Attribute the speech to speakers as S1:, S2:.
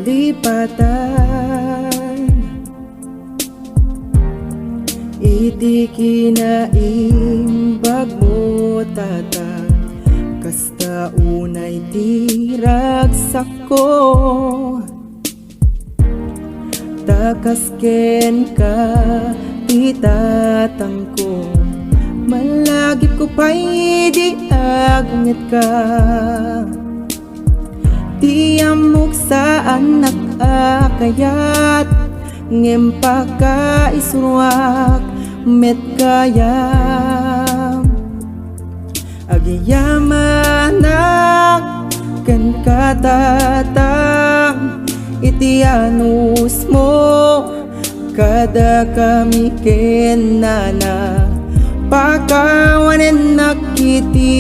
S1: kalipatan. Iti kinaimbag mo tata, kasta unay ti ragsak ko. Takasken ka ti tatang ko, malagip ko pa'y di agnet ka. Di amok sa anak akayat, ngempa ka isuruak met kayam. Agiyamanak kan katatang, iti anus mo kada kami kenana, pakawanen nakiti